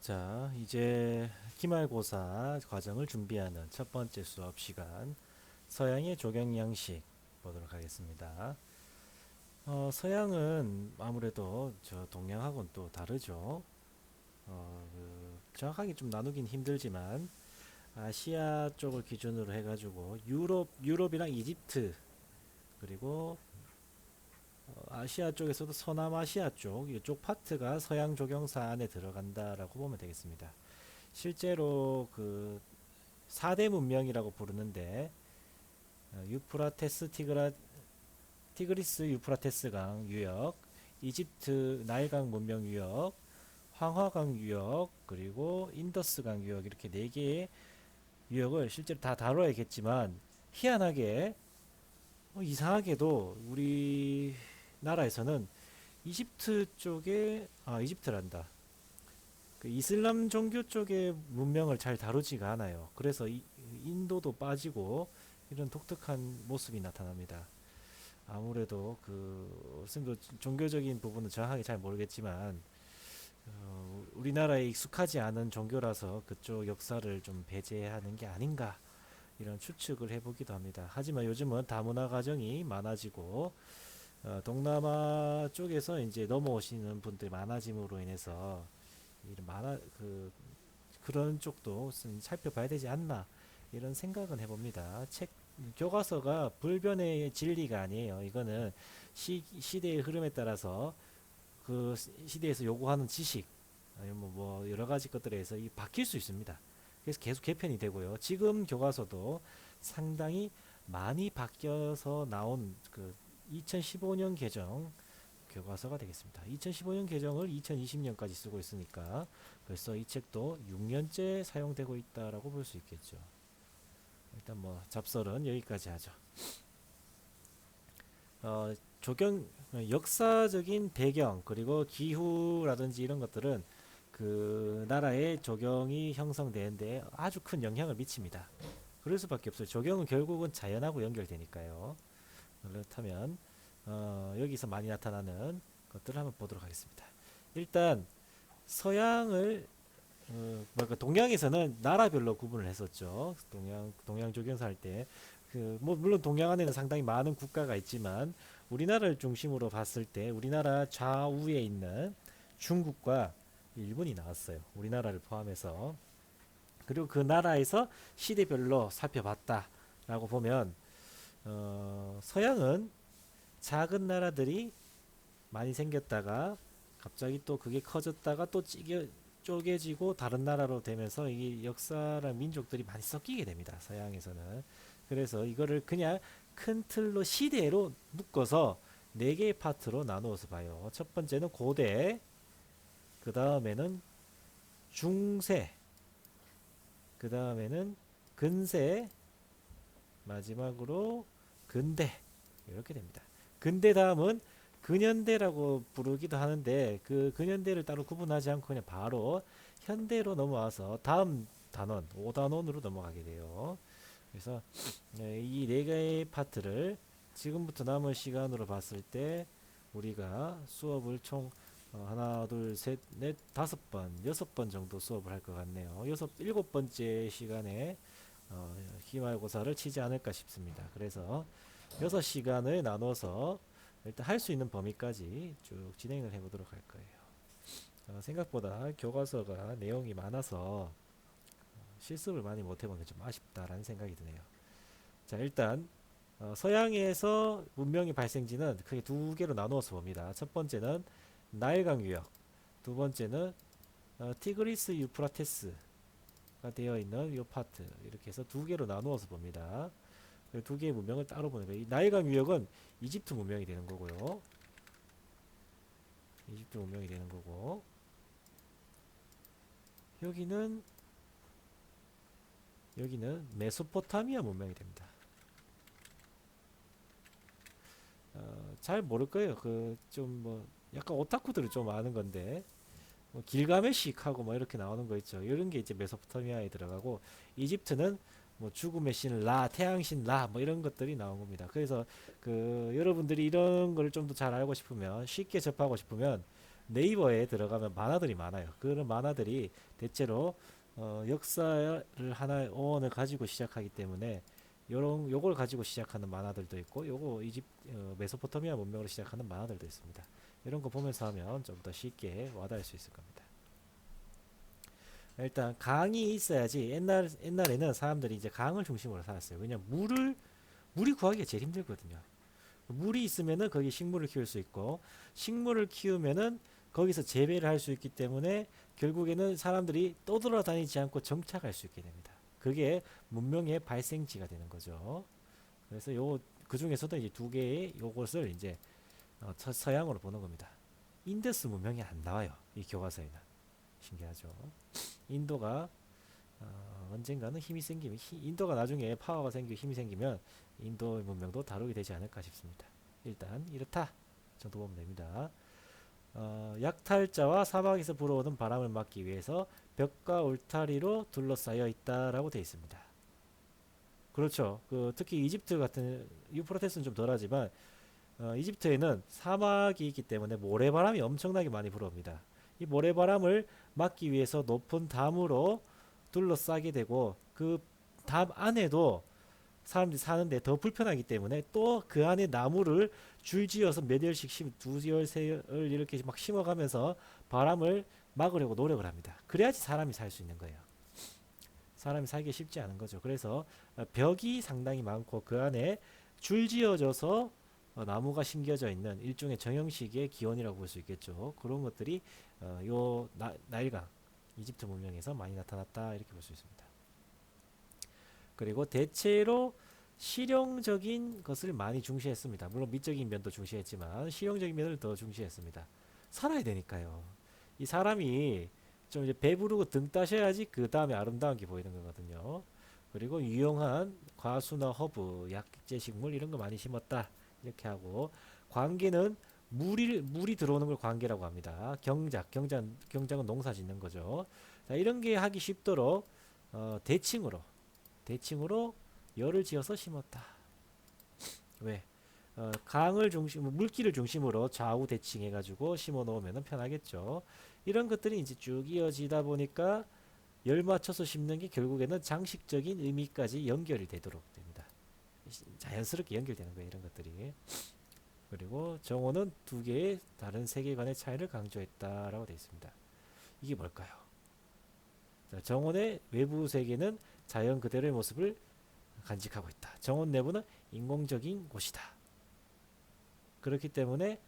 자, 이제 기말고사 과정을 준비하는 첫 번째 수업 시간, 서양의 조경 양식 보도록 하겠습니다. 서양은 아무래도 저 동양하고는 또 다르죠. 정확하게 좀 나누긴 힘들지만 아시아 쪽을 기준으로 해가지고 유럽이랑 이집트 그리고 아시아 쪽에서도 서남아시아 쪽, 이쪽 파트가 서양 조경사 안에 들어간다라고 보면 되겠습니다. 실제로 그 4대 문명이라고 부르는데 유프라테스 티그리스 유프라테스강 유역, 이집트 나일강 문명 유역, 황화강 유역, 그리고 인더스강 유역 이렇게 네 개의 유역을 실제로 다 다뤄야겠지만 희한하게 이상하게도 우리나라에서는 이집트 쪽에 이집트란다. 그 이슬람 종교 쪽의 문명을 잘 다루지가 않아요. 그래서 인도도 빠지고 이런 독특한 모습이 나타납니다. 아무래도 그 선생님도 종교적인 부분은 정확하게 잘 모르겠지만 우리나라에 익숙하지 않은 종교라서 그쪽 역사를 좀 배제하는 게 아닌가 이런 추측을 해보기도 합니다. 하지만 요즘은 다문화 가정이 많아지고 동남아 쪽에서 이제 넘어오시는 분들이 많아짐으로 인해서 이런 그런 쪽도 살펴봐야 되지 않나 이런 생각은 해봅니다. 교과서가 불변의 진리가 아니에요. 이거는 시대의 흐름에 따라서 그 시대에서 요구하는 지식 아니면 뭐 여러 가지 것들에 의해서 바뀔 수 있습니다. 그래서 계속 개편이 되고요. 지금 교과서도 상당히 많이 바뀌어서 나온 그 2015년 개정 교과서가 되겠습니다. 2015년 개정을 2020년까지 쓰고 있으니까 벌써 이 책도 6년째 사용되고 있다라고 볼 수 있겠죠. 일단 뭐 잡설은 여기까지 하죠. 조경 역사적인 배경 그리고 기후라든지 이런 것들은 그 나라의 조경이 형성되는데 아주 큰 영향을 미칩니다. 그럴 수밖에 없어요. 조경은 결국은 자연하고 연결되니까요. 그렇다면 여기서 많이 나타나는 것들을 한번 보도록 하겠습니다. 일단 서양을 동양에서는 나라별로 구분을 했었죠. 동양 조경사 할 때. 뭐 물론 동양 안에는 상당히 많은 국가가 있지만 우리나라를 중심으로 봤을 때 우리나라 좌우에 있는 중국과 일본이 나왔어요. 우리나라를 포함해서. 그리고 그 나라에서 시대별로 살펴봤다라고 보면 서양은 작은 나라들이 많이 생겼다가 갑자기 또 그게 커졌다가 또 쪼개지고 다른 나라로 되면서 이 역사랑 민족들이 많이 섞이게 됩니다. 서양에서는. 그래서 이거를 그냥 큰 틀로 시대로 묶어서 네 개의 파트로 나누어서 봐요. 첫 번째는 고대, 그 다음에는 중세, 그 다음에는 근세, 마지막으로 근대 이렇게 됩니다. 근대 다음은 근현대라고 부르기도 하는데 그 근현대를 따로 구분하지 않고 그냥 바로 현대로 넘어와서 다음 단원 5단원으로 넘어가게 돼요. 그래서 이 네 개의 파트를 지금부터 남은 시간으로 봤을 때 우리가 수업을 총 하나, 둘, 셋, 넷, 다섯 번, 여섯 번 정도 수업을 할 것 같네요. 일곱 번째 시간에 기말고사를 치지 않을까 싶습니다. 그래서 6시간을 나눠서 일단 할 수 있는 범위까지 쭉 진행을 해보도록 할 거예요. 생각보다 교과서가 내용이 많아서 실습을 많이 못해본 게 좀 아쉽다라는 생각이 드네요. 자, 일단 서양에서 문명의 발생지는 크게 두 개로 나누어서 봅니다. 첫 번째는 나일강 유역, 두 번째는 티그리스 유프라테스가 되어 있는 이 파트 이렇게 해서 두 개로 나누어서 봅니다. 두 개의 문명을 따로 보는 거예요. 이 나일강 유역은 이집트 문명이 되는 거고요. 이집트 문명이 되는 거고 여기는 메소포타미아 문명이 됩니다. 잘 모를 거예요. 그 좀 뭐 약간 오타쿠들이 좀 아는 건데 뭐 길가메시하고 뭐 이렇게 나오는 거 있죠. 이런 게 이제 메소포타미아에 들어가고 이집트는 뭐 죽음의 신 라, 태양신 라, 뭐 이런 것들이 나온 겁니다. 그래서 그 여러분들이 이런 걸 좀 더 잘 알고 싶으면 쉽게 접하고 싶으면 네이버에 들어가면 만화들이 많아요. 그런 만화들이 대체로 역사를 하나의 어원을 가지고 시작하기 때문에 요걸 가지고 시작하는 만화들도 있고 요거 메소포타미아 문명으로 시작하는 만화들도 있습니다. 이런 거 보면서 하면 좀 더 쉽게 와닿을 수 있을 겁니다. 일단 강이 있어야지 옛날에는 사람들이 이제 강을 중심으로 살았어요. 왜냐면 물이 구하기가 제일 힘들거든요. 물이 있으면은 거기 식물을 키울 수 있고 식물을 키우면은 거기서 재배를 할 수 있기 때문에 결국에는 사람들이 떠돌아다니지 않고 정착할 수 있게 됩니다. 그게 문명의 발생지가 되는 거죠. 그래서 그 중에서도 이제 두 개의 요것을 이제 서양으로 보는 겁니다. 인더스 문명이 안 나와요. 이 교과서에는. 신기하죠. 인도가 언젠가는 힘이 생기면 인도가 나중에 파워가 생기고 힘이 생기면 인도의 문명도 다루게 되지 않을까 싶습니다. 일단 이렇다 정도 보면 됩니다. 약탈자와 사막에서 불어오는 바람을 막기 위해서 벽과 울타리로 둘러싸여 있다라고 되어 있습니다. 그렇죠. 특히 이집트 같은 유프라테스는 좀 덜하지만 이집트에는 사막이 있기 때문에 모래바람이 엄청나게 많이 불어옵니다. 이 모래바람을 막기 위해서 높은 담으로 둘러싸게 되고 그 담 안에도 사람들이 사는데 더 불편하기 때문에 또 그 안에 나무를 줄지어서 몇 열씩 두 열, 세 열 이렇게 막 심어가면서 바람을 막으려고 노력을 합니다. 그래야지 사람이 살 수 있는 거예요. 사람이 살기 쉽지 않은 거죠. 그래서 벽이 상당히 많고 그 안에 줄지어져서 나무가 심겨져 있는 일종의 정형식의 기원이라고 볼 수 있겠죠. 그런 것들이 나일강 이집트 문명에서 많이 나타났다 이렇게 볼 수 있습니다. 그리고 대체로 실용적인 것을 많이 중시했습니다. 물론 미적인 면도 중시했지만 실용적인 면을 더 중시했습니다. 살아야 되니까요. 이 사람이 좀 이제 배부르고 등 따셔야지 그 다음에 아름다운 게 보이는 거거든요. 그리고 유용한 과수나 허브, 약재 식물 이런 거 많이 심었다. 이렇게 하고 관계는 물이 들어오는 걸 관계라고 합니다. 경작은 농사 짓는 거죠. 자, 이런 게 하기 쉽도록 대칭으로 열을 지어서 심었다. 왜? 강을 물길을 중심으로 좌우 대칭해가지고 심어 놓으면 편하겠죠. 이런 것들이 이제 쭉 이어지다 보니까 열 맞춰서 심는 게 결국에는 장식적인 의미까지 연결이 되도록 됩니다. 자연스럽게 연결되는 거예요, 이런 것들이. 그리고 정원은 두 개의 다른 세계관의 차이를 강조했다라고 되어 있습니다. 이게 뭘까요? 자, 정원의 외부 세계는 자연 그대로의 모습을 간직하고 있다. 정원 내부는 인공적인 곳이다. 그렇기 때문에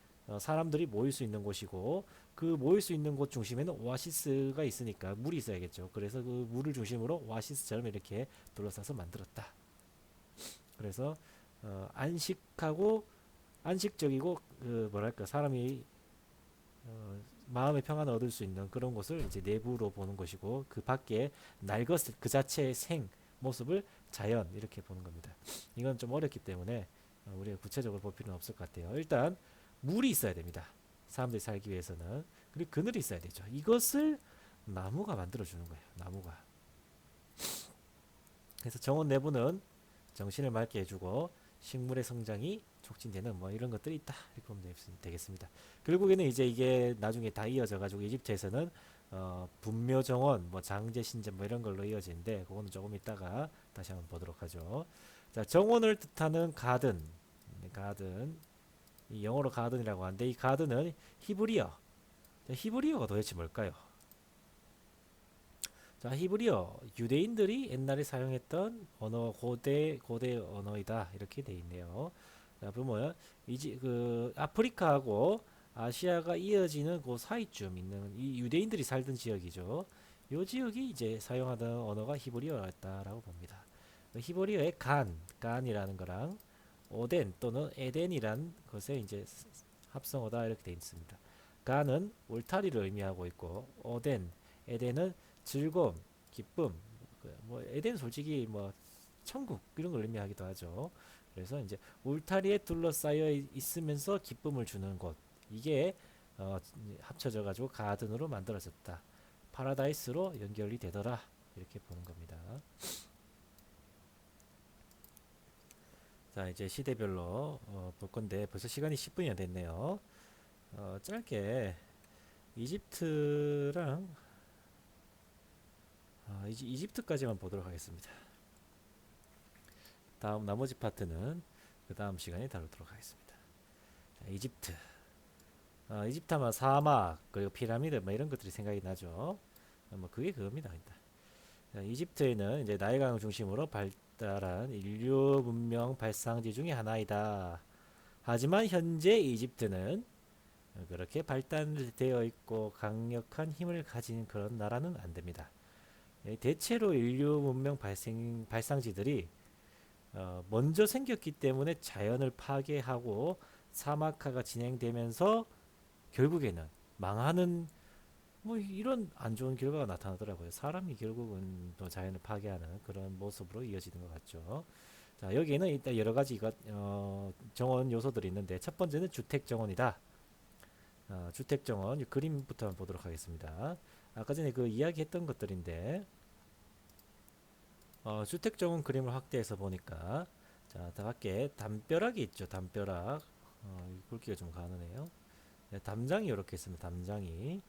사람들이 모일 수 있는 곳이고 그 모일 수 있는 곳 중심에는 오아시스가 있으니까 물이 있어야겠죠. 그래서 그 물을 중심으로 오아시스처럼 이렇게 둘러싸서 만들었다. 그래서 안식적이고 뭐랄까 사람이 마음의 평안을 얻을 수 있는 그런 곳을 이제 내부로 보는 것이고 그 밖에 날것을 그 자체의 모습을 자연 이렇게 보는 겁니다. 이건 좀 어렵기 때문에 우리가 구체적으로 볼 필요는 없을 것 같아요. 일단 물이 있어야 됩니다. 사람들이 살기 위해서는. 그리고 그늘이 있어야 되죠. 이것을 나무가 만들어주는 거예요. 나무가. 그래서 정원 내부는 정신을 맑게 해주고 식물의 성장이 촉진되는 뭐 이런 것들이 있다 이렇게 보면 되겠습니다. 결국에는 이제 이게 나중에 다 이어져 가지고 이집트에서는 분묘 정원, 뭐 장제 신전 뭐 이런 걸로 이어지는데 그거는 조금 이따가 다시 한번 보도록 하죠. 자, 정원을 뜻하는 가든 이 영어로 가든이라고 하는데 이 가든은 히브리어. 자, 히브리어가 도대체 뭘까요? 자, 히브리어 유대인들이 옛날에 사용했던 언어 고대 언어이다 이렇게 돼 있네요. 자, 보면 아프리카하고 아시아가 이어지는 그 사이쯤 있는 이 유대인들이 살던 지역이죠. 요 지역이 이제 사용하던 언어가 히브리어였다라고 봅니다. 히브리어의 간이라는 거랑 오덴 또는 에덴이란 것에 이제 합성어다 이렇게 되어 있습니다. 간은 울타리를 의미하고 있고 에덴은 즐거움, 기쁨, 뭐 에덴 솔직히 뭐 천국 이런 걸 의미하기도 하죠. 그래서 이제 울타리에 둘러싸여 있으면서 기쁨을 주는 곳 이게 합쳐져 가지고 가든으로 만들어졌다. 파라다이스로 연결이 되더라 이렇게 보는 겁니다. 자 이제 시대별로 볼 건데 벌써 시간이 10분이나 됐네요. 짧게 이집트랑 이집트까지만 보도록 하겠습니다. 다음 나머지 파트는 그 다음 시간에 다루도록 하겠습니다. 자, 이집트. 이집트 하면 사막 그리고 피라미드 뭐 이런 것들이 생각이 나죠. 뭐 그게 그겁니다. 일단. 자, 이집트에는 이제 나일강 중심으로 발달한 인류 문명 발상지 중에 하나이다. 하지만 현재 이집트는 그렇게 발달되어 있고 강력한 힘을 가진 그런 나라는 안 됩니다. 대체로 인류 문명 발상지들이 먼저 생겼기 때문에 자연을 파괴하고 사막화가 진행되면서 결국에는 망하는 뭐 이런 안 좋은 결과가 나타나더라고요. 사람이 결국은 또 자연을 파괴하는 그런 모습으로 이어지는 것 같죠. 자, 여기에는 일단 여러 가지 정원 요소들이 있는데 첫 번째는 주택 정원이다. 주택 정원 그림부터 보도록 하겠습니다. 아까 전에 그 이야기했던 것들인데 주택 정원 그림을 확대해서 보니까 자, 밖에 담벼락이 있죠. 담벼락. 굵기가 좀 가느네요. 네, 담장이 이렇게 있습니다. 담장이.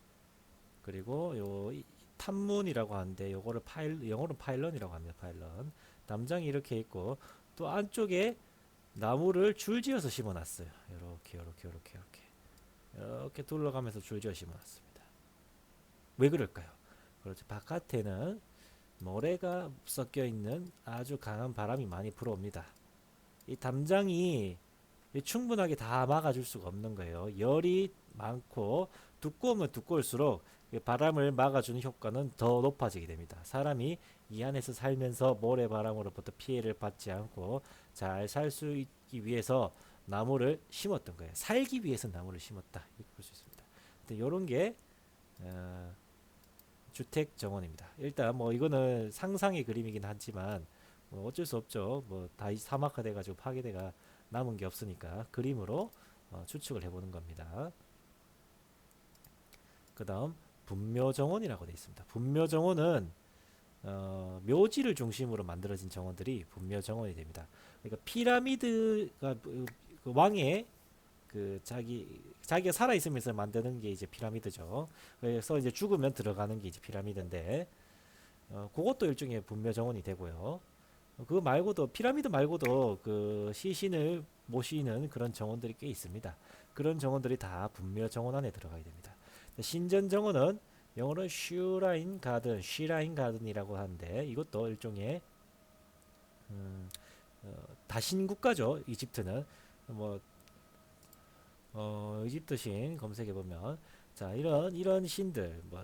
그리고 탑문이라고 하는데 요거를 영어로 파일런이라고 합니다. 파일런. 담장이 이렇게 있고 또 안쪽에 나무를 줄지어서 심어놨어요. 이렇게 둘러가면서 줄지어 심어놨습니다. 왜 그럴까요? 그렇죠. 바깥에는 모래가 섞여 있는 아주 강한 바람이 많이 불어옵니다. 이 담장이 충분하게 다 막아줄 수가 없는 거예요. 열이 많고 두꺼우면 두꺼울수록 바람을 막아주는 효과는 더 높아지게 됩니다. 사람이 이 안에서 살면서 모래바람으로부터 피해를 받지 않고 잘 살 수 있기 위해서 나무를 심었던 거예요. 살기 위해서 나무를 심었다. 이렇게 볼 수 있습니다. 이런 게 어, 주택 정원입니다. 일단 뭐 이거는 상상의 그림이긴 하지만 뭐 어쩔 수 없죠. 뭐 다 사막화돼 가지고 파괴돼가 남은 게 없으니까 그림으로 추측을 해보는 겁니다. 그 다음 분묘정원이라고 되어 있습니다. 분묘정원은 묘지를 중심으로 만들어진 정원들이 분묘정원이 됩니다. 그러니까 피라미드가 그 왕의 자기가 살아 있으면서 만드는 게 이제 피라미드죠. 그래서 이제 죽으면 들어가는 게 이제 피라미드인데 그것도 일종의 분묘정원이 되고요. 그거 말고도 피라미드 말고도 그 시신을 모시는 그런 정원들이 꽤 있습니다. 그런 정원들이 다 분묘 정원 안에 들어가야 됩니다. 신전 정원은 영어로 쉬라인 가든이라고 하는데 이것도 일종의 다신 국가죠. 이집트는 뭐 이집트 신 검색해 보면 자 이런 신들 뭐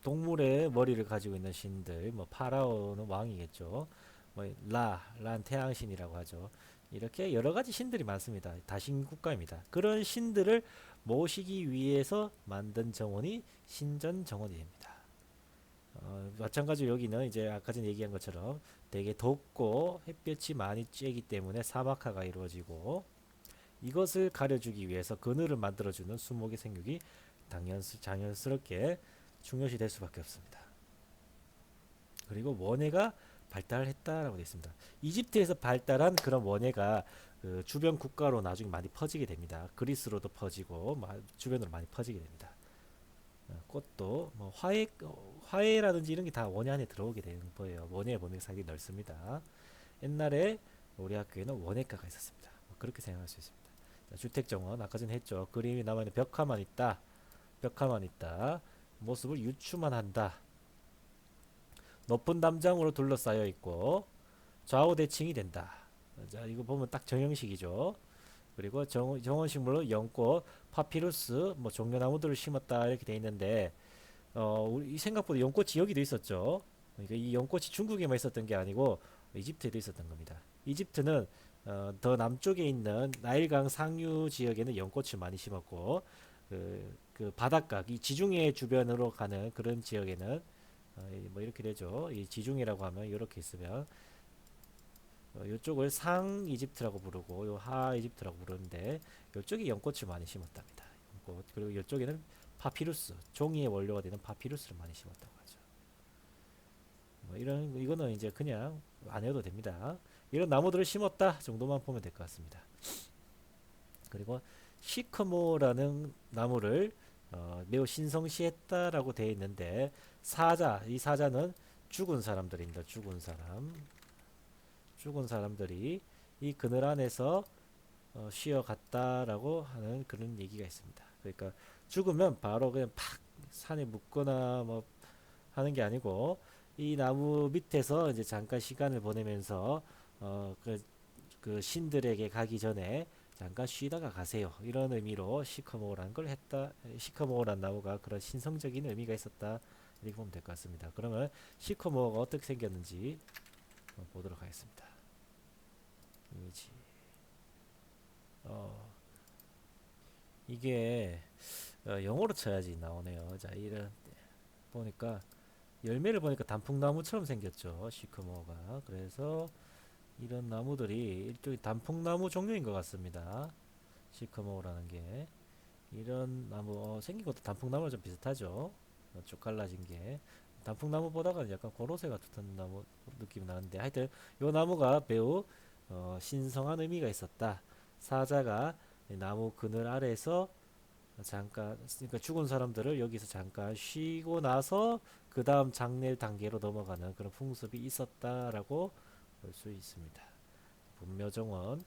동물의 머리를 가지고 있는 신들 뭐 파라오는 왕이겠죠. 뭐 라란 태양신이라고 하죠. 이렇게 여러 가지 신들이 많습니다. 다신 국가입니다. 그런 신들을 모시기 위해서 만든 정원이 신전 정원이 됩니다. 마찬가지로 여기는 이제 아까 전에 얘기한 것처럼 되게 덥고 햇볕이 많이 쬐기 때문에 사막화가 이루어지고 이것을 가려주기 위해서 그늘을 만들어주는 수목의 생육이 자연스럽게 중요시 될 수밖에 없습니다. 그리고 원예가 발달했다라고 되어 있습니다. 이집트에서 발달한 그런 원예가 그 주변 국가로 나중에 많이 퍼지게 됩니다. 그리스로도 퍼지고 주변으로 많이 퍼지게 됩니다. 꽃도 뭐 화훼라든지 이런 게 다 원예 안에 들어오게 되는 거예요. 원예의 범위가 상당히 넓습니다. 옛날에 우리 학교에는 원예과가 있었습니다. 그렇게 생각할 수 있습니다. 주택정원 아까 전에 했죠. 그림이 남아있는 벽화만 있다. 모습을 유추만 한다. 높은 담장으로 둘러싸여 있고 좌우 대칭이 된다. 자, 이거 보면 딱 정형식이죠. 그리고 정원식물로 연꽃, 파피루스, 뭐 종려나무들을 심었다 이렇게 돼 있는데 우리 생각보다 연꽃이 여기도 있었죠. 그러니까 이 연꽃이 중국에만 있었던 게 아니고 이집트에도 있었던 겁니다. 이집트는 더 남쪽에 있는 나일강 상류 지역에는 연꽃을 많이 심었고 그 바닷가, 이 지중해 주변으로 가는 그런 지역에는 뭐 이렇게 되죠. 이 지중해라고 하면 이렇게 있으면 이쪽을 상 이집트라고 부르고 요 하 이집트라고 부르는데 이쪽에 연꽃을 많이 심었답니다. 연꽃. 그리고 이쪽에는 파피루스, 종이의 원료가 되는 파피루스를 많이 심었다고 하죠. 뭐 이거는 이제 그냥 안 해도 됩니다. 이런 나무들을 심었다 정도만 보면 될 것 같습니다. 그리고 시커모라는 나무를 매우 신성시했다라고 되어 있는데 사자, 이 사자는 죽은 사람들입니다. 죽은 사람, 죽은 사람들이 이 그늘 안에서 쉬어갔다라고 하는 그런 얘기가 있습니다. 그러니까 죽으면 바로 그냥 팍 산에 묻거나 뭐 하는 게 아니고 이 나무 밑에서 이제 잠깐 시간을 보내면서 그 신들에게 가기 전에 잠깐 쉬다가 가세요. 이런 의미로 시커모란 걸 했다. 시커모란 나무가 그런 신성적인 의미가 있었다. 이렇게 보면 될 것 같습니다. 그러면 시커모가 어떻게 생겼는지 보도록 하겠습니다. 이미지. 어, 이게 영어로 쳐야지 나오네요. 자, 이런 보니까 열매를 보니까 단풍나무처럼 생겼죠. 시커모가. 그래서 이런 나무들이 일종의 단풍나무 종류인 것 같습니다. 시커모라는 게 이런 나무 생긴 것도 단풍나무랑 좀 비슷하죠. 쭉 갈라진 게 단풍나무보다는 약간 고로쇠 같은 나무 느낌이 나는데 하여튼 이 나무가 매우 신성한 의미가 있었다. 사자가 나무 그늘 아래에서 잠깐 그러니까 죽은 사람들을 여기서 잠깐 쉬고 나서 그 다음 장례 단계로 넘어가는 그런 풍습이 있었다라고 볼 수 있습니다. 분묘정원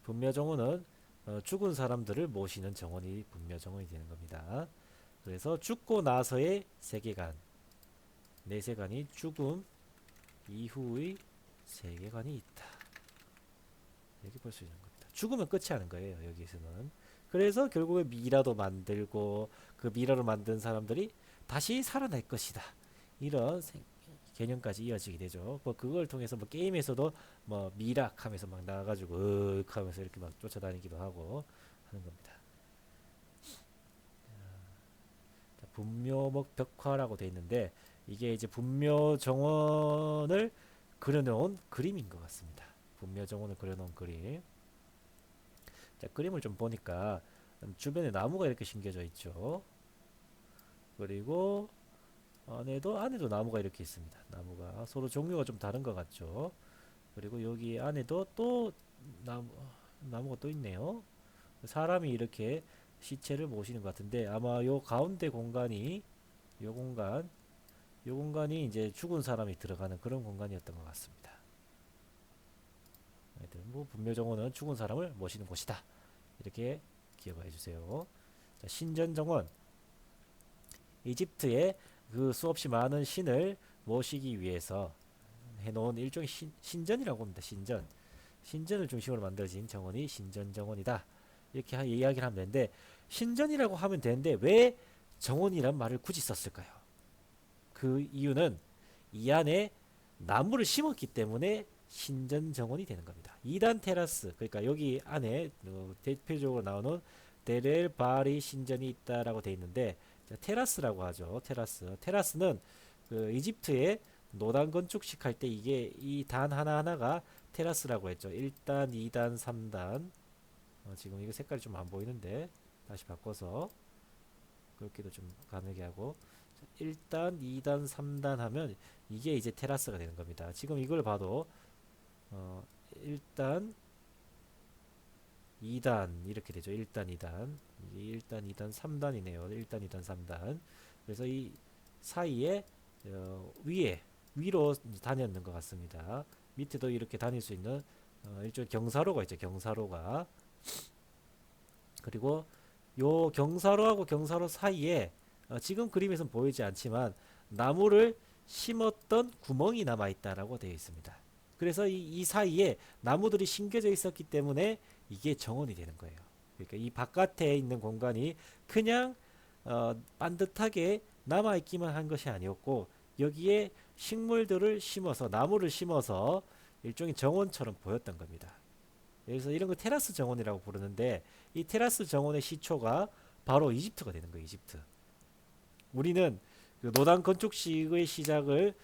분묘정원은 죽은 사람들을 모시는 정원이 분묘정원이 되는 겁니다. 그래서 죽고 나서의 세계관 내세관이 죽음 이후의 세계관이 있다. 이렇게 볼 수 있는 겁니다. 죽으면 끝이 아닌 거예요. 여기서는. 그래서 결국에 미라도 만들고 그 미라를 만든 사람들이 다시 살아날 것이다. 이런 개념까지 이어지게 되죠. 뭐 그걸 통해서 뭐 게임에서도 뭐 미락 하면서 막 나와가지고 으윽 하면서 이렇게 막 쫓아다니기도 하고 하는 겁니다. 자, 분묘목 벽화라고 되어 있는데 이게 이제 분묘 정원을 그려놓은 그림인 것 같습니다. 분묘 정원을 그려놓은 그림. 자, 그림을 좀 보니까 주변에 나무가 이렇게 심겨져 있죠. 그리고 안에도 나무가 이렇게 있습니다. 나무가 서로 종류가 좀 다른 것 같죠. 그리고 여기 안에도 또 나무, 나무가 또 있네요. 사람이 이렇게 시체를 모시는 것 같은데 아마 요 가운데 공간이 요 공간 요 공간이 이제 죽은 사람이 들어가는 그런 공간이었던 것 같습니다. 하여튼 뭐 분묘정원은 죽은 사람을 모시는 곳이다. 이렇게 기억해 주세요. 자, 신전정원 이집트의 그 수없이 많은 신을 모시기 위해서 해놓은 일종의 신전이라고 합니다. 신전을 중심으로 만들어진 정원이 신전정원이다. 이렇게 이야기를 하면 되는데 신전이라고 하면 되는데 왜 정원이란 말을 굳이 썼을까요? 그 이유는 이 안에 나무를 심었기 때문에 신전정원이 되는 겁니다. 2단 테라스 그러니까 여기 안에 대표적으로 나오는 데렐 바리 신전이 있다라고 되어 있는데 테라스라고 하죠. 테라스는 그 이집트의 노단 건축식 할 때 이게 이 단 하나하나가 테라스라고 했죠. 1단, 2단, 3단. 지금 이거 색깔이 좀 안 보이는데 다시 바꿔서 그렇게도 좀 가능하게 하고 1단, 2단, 3단 하면 이게 이제 테라스가 되는 겁니다. 지금 이걸 봐도 1단, 2단 이렇게 되죠. 1단, 2단. 이게 1단, 2단, 3단이네요. 1단, 2단, 3단. 그래서 이 사이에 위로 다녔는 것 같습니다. 밑에도 이렇게 다닐 수 있는 일종의 경사로가 있죠. 경사로가. 그리고 요 경사로하고 경사로 사이에 지금 그림에서는 보이지 않지만 나무를 심었던 구멍이 남아 있다라고 되어 있습니다. 그래서 이 사이에 나무들이 심겨져 있었기 때문에 이게 정원이 되는 거예요. 그러니까 이 바깥에 있는 공간이 그냥 반듯하게 남아 있기만 한 것이 아니었고 여기에 식물들을 심어서 나무를 심어서 일종의 정원처럼 보였던 겁니다. 그래서 이런 걸 테라스 정원이라고 부르는데 이 테라스 정원의 시초가 바로 이집트가 되는 거예요. 이집트. 우리는 그 노단 건축식의 시작을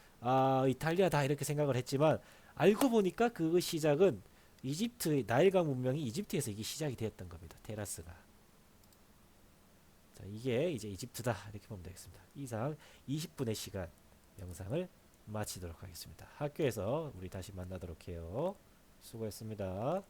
이탈리아다 이렇게 생각을 했지만 알고 보니까 그 시작은 이집트 나일강 문명이 이집트에서 이게 시작이 되었던 겁니다. 테라스가. 자, 이게 이제 이집트다 이렇게 보면 되겠습니다. 이상 20분의 시간 영상을 마치도록 하겠습니다. 학교에서 우리 다시 만나도록 해요. 수고했습니다.